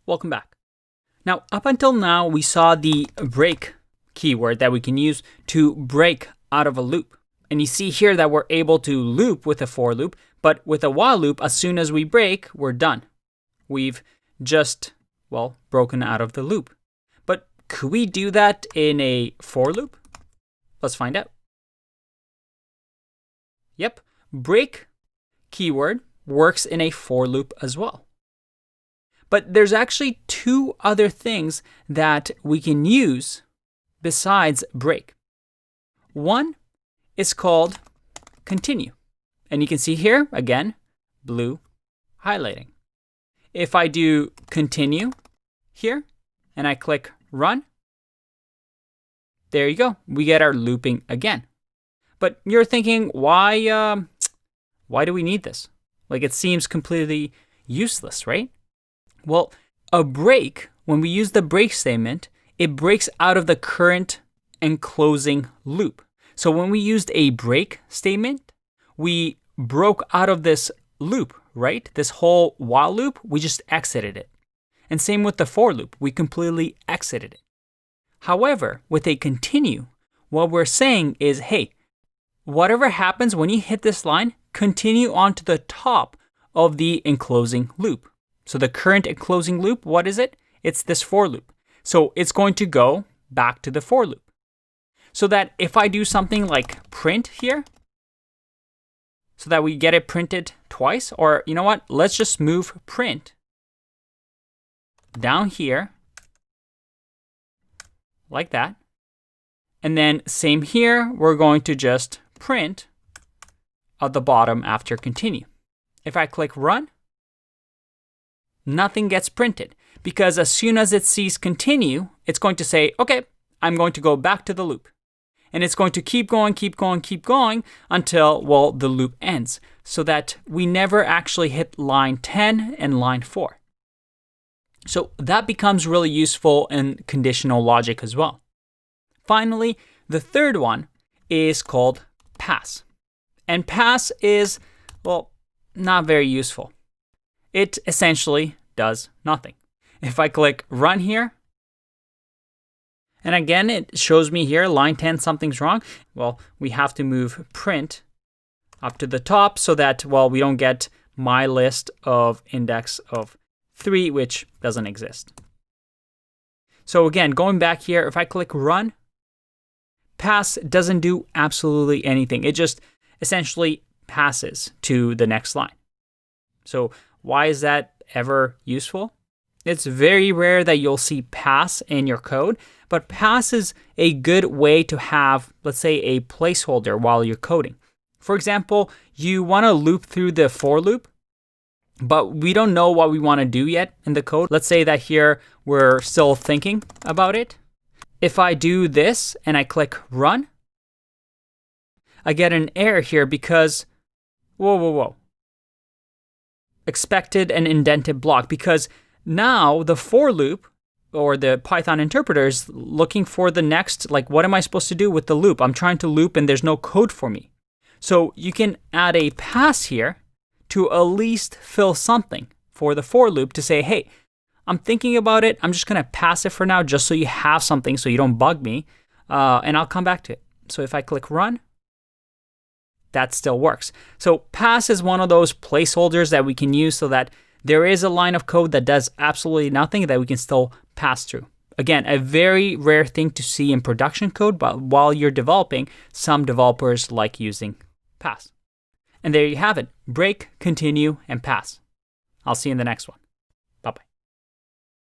Welcome back. Now, up until now, we saw the break keyword that we can use to break out of a loop. And you see here that we're able to loop with a for loop, but with a while loop, as soon as we break, we're done. We've just, well, broken out of the loop. But could we do that in a for loop? Let's find out. Yep, break keyword works in a for loop as well. But there's actually two other things that we can use besides break. One is called continue. And you can see here, again, blue highlighting. If I do continue here and I click run, there you go. We get our looping again. But you're thinking, why do we need this? Like, it seems completely useless, right? Well, a break, when we use the break statement, it breaks out of the current and closing loop. So when we used a break statement, we broke out of this loop, right? This whole while loop, we just exited it. And same with the for loop, we completely exited it. However, with a continue, what we're saying is, hey, whatever happens when you hit this line, continue on to the top of the enclosing loop. So the current enclosing loop, what is it? It's this for loop. So it's going to go back to the for loop. So that if I do something like print here, so that we get it printed twice, or you know what? Let's just move print down here, like that. And then same here, we're going to just print at the bottom after continue. If I click run, nothing gets printed because as soon as it sees continue, it's going to say, okay, I'm going to go back to the loop. And it's going to keep going until, well, the loop ends so that we never actually hit line 10 and line 4. So that becomes really useful in conditional logic as well. Finally, the third one is called pass. And pass is, well, not very useful. It essentially does nothing. If I click run here, and again, it shows me here, line 10, something's wrong. Well, we have to move print up to the top so that, well, we don't get my list of index of 3, which doesn't exist. So again, going back here, if I click run, pass doesn't do absolutely anything. It just essentially passes to the next line. So why is that ever useful? It's very rare that you'll see pass in your code, but pass is a good way to have, let's say, a placeholder while you're coding. For example, you want to loop through the for loop, but we don't know what we want to do yet in the code. Let's say that here we're still thinking about it. If I do this and I click run, I get an error here because, whoa. Expected an indented block, because now the for loop or the Python interpreter is looking for the next, like, what am I supposed to do with the loop? I'm trying to loop and there's no code for me. So you can add a pass here to at least fill something for the for loop to say, hey, I'm thinking about it. I'm just going to pass it for now just so you have something so you don't bug me, and I'll come back to it. So if I click run, that still works. So pass is one of those placeholders that we can use so that there is a line of code that does absolutely nothing that we can still pass through. Again, a very rare thing to see in production code, but while you're developing, some developers like using pass. And there you have it. Break, continue, and pass. I'll see you in the next one.